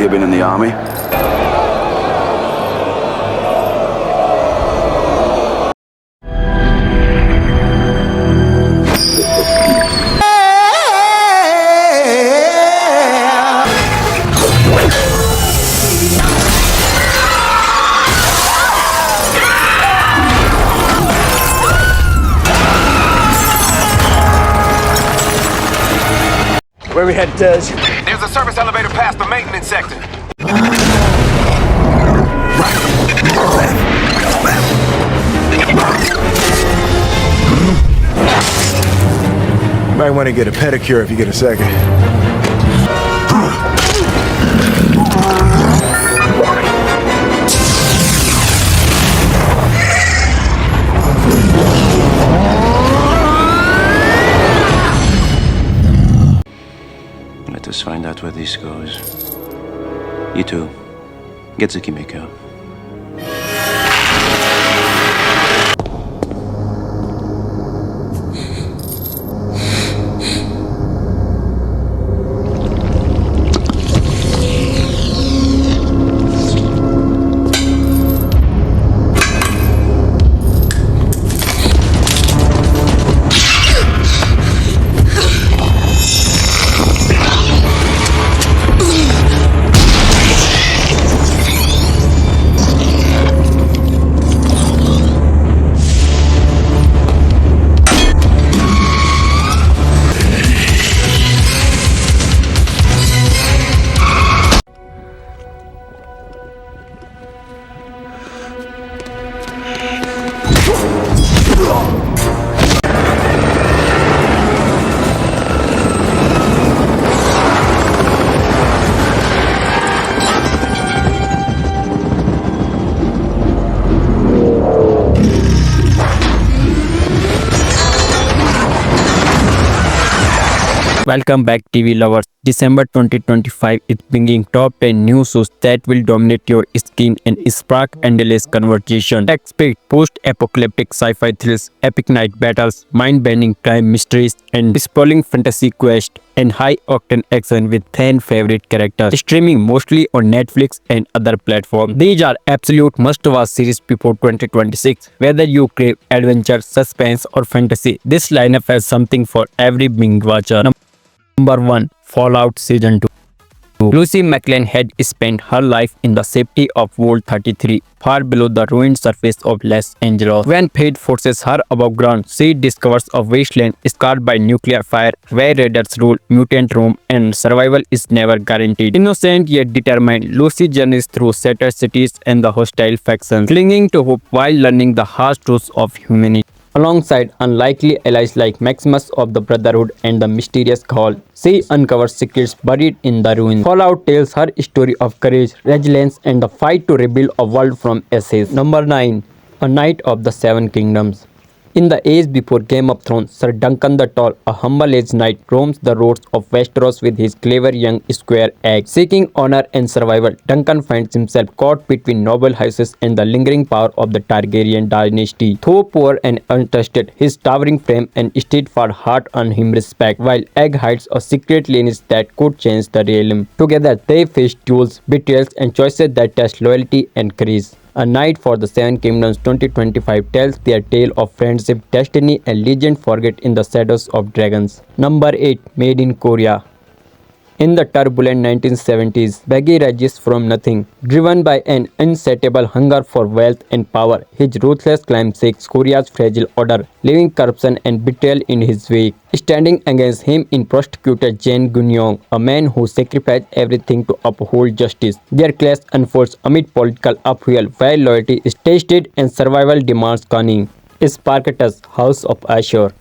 you been in the army? Where we headed, Des? There's a service elevator past the maintenance sector. Might want to get a pedicure if you get a second. Let us find out where this goes. You two, get Zukimiko. Welcome back, TV lovers. December 2025 is bringing top 10 new shows that will dominate your screen and spark endless conversation. Expect post-apocalyptic sci-fi thrills, epic night battles, mind-bending crime mysteries, and sprawling fantasy quests, and high-octane action with fan-favorite characters. Streaming mostly on Netflix and other platforms. These are absolute must-watch series before 2026. Whether you crave adventure, suspense, or fantasy, this lineup has something for every binge watcher. Number 1. Fallout Season 2. Lucy McLean had spent her life in the safety of Vault 33, far below the ruined surface of Los Angeles. When fate forces her above ground, she discovers a wasteland scarred by nuclear fire, where raiders rule, mutant roam, and survival is never guaranteed. Innocent yet determined, Lucy journeys through shattered cities and the hostile factions, clinging to hope while learning the harsh truths of humanity. Alongside unlikely allies like Maximus of the Brotherhood and the mysterious Gaul, she uncovers secrets buried in the ruins. Fallout tells her story of courage, resilience, and the fight to rebuild a world from ashes. Number 9. A Knight of the Seven Kingdoms. In the age before Game of Thrones, Sir Duncan the Tall, a humble-aged knight, roams the roads of Westeros with his clever young squire Egg. Seeking honor and survival, Duncan finds himself caught between noble houses and the lingering power of the Targaryen dynasty. Though poor and untrusted, his towering frame and steadfast heart earn him respect, while Egg hides a secret lineage that could change the realm. Together, they face duels, betrayals, and choices that test loyalty and courage. A Knight for the Seven Kingdoms 2025 tells their tale of friendship, destiny, and legend forget in the shadows of dragons. Number 8. Made in Korea. In the turbulent 1970s, Baggy rises from nothing. Driven by an insatiable hunger for wealth and power, his ruthless climb shakes Korea's fragile order, leaving corruption and betrayal in his wake. Standing against him in prosecutor Jang Gun-yong, a man who sacrificed everything to uphold justice. Their clash unfolds amid political upheaval, where loyalty is tested and survival demands cunning. Spartacus, House of Ashur.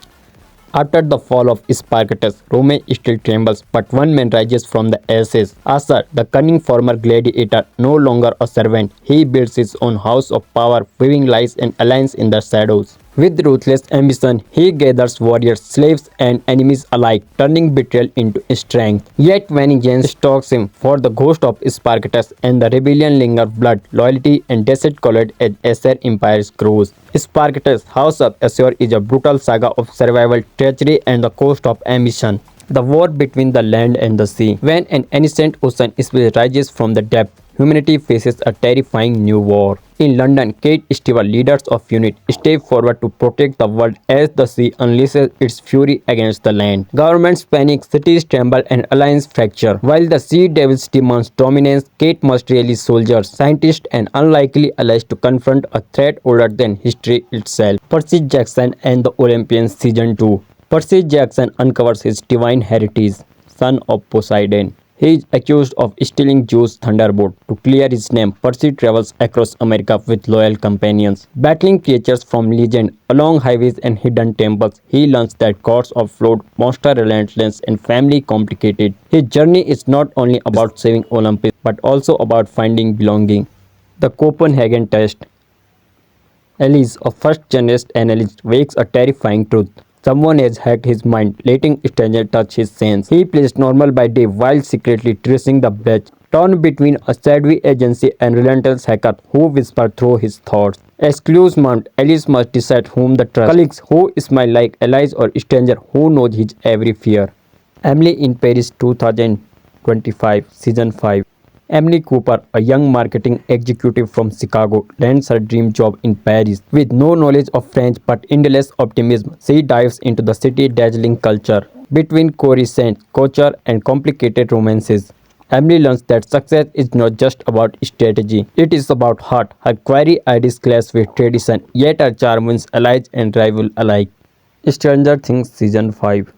After the fall of Spartacus, Rome still trembles, but one man rises from the ashes. Ashur, the cunning former gladiator, no longer a servant. He builds his own house of power, weaving lies and alliance in the shadows. With ruthless ambition, he gathers warriors, slaves, and enemies alike, turning betrayal into strength. Yet vengeance stalks him, for the ghost of Spartacus and the rebellion linger blood, loyalty, and desert collide as Ashur empire grows. Spartacus, House of Ashur is a brutal saga of survival, treachery, and the cost of ambition. The war between the land and the sea. When an ancient ocean spirit rises from the depth, humanity faces a terrifying new war. In London, Kate Stewart, leaders of UNIT, step forward to protect the world as the sea unleashes its fury against the land. Governments panic, cities tremble, and alliances fracture. While the Sea Devils demands dominance, Kate must rally soldiers, scientists, and unlikely allies to confront a threat older than history itself. Percy Jackson and the Olympians Season 2. Percy Jackson uncovers his divine heritage, son of Poseidon. He is accused of stealing Zeus' thunderbolt. To clear his name, Percy travels across America with loyal companions. Battling creatures from legend along highways and hidden temples, he learns that gods are flawed, monsters relentless, and family complicated. His journey is not only about saving Olympus, but also about finding belonging. The Copenhagen Test. Elise, a first-generation analyst, wakes a terrifying truth. Someone has hacked his mind, letting strangers touch his sense. He plays normal by day while secretly tracing the breach, torn between a shadowy agency and relentless hacker who whisper through his thoughts. As clues mount, Alice must decide whom to trust. Colleagues who smile like allies or stranger who knows his every fear. Emily in Paris 2025 Season 5. Emily Cooper, a young marketing executive from Chicago, lands her dream job in Paris. With no knowledge of French but endless optimism, she dives into the city's dazzling culture. Between coruscant culture and complicated romances, Emily learns that success is not just about strategy, it is about heart. Her query ideas clash with tradition, yet her charm wins allies and rival alike. Stranger Things Season 5.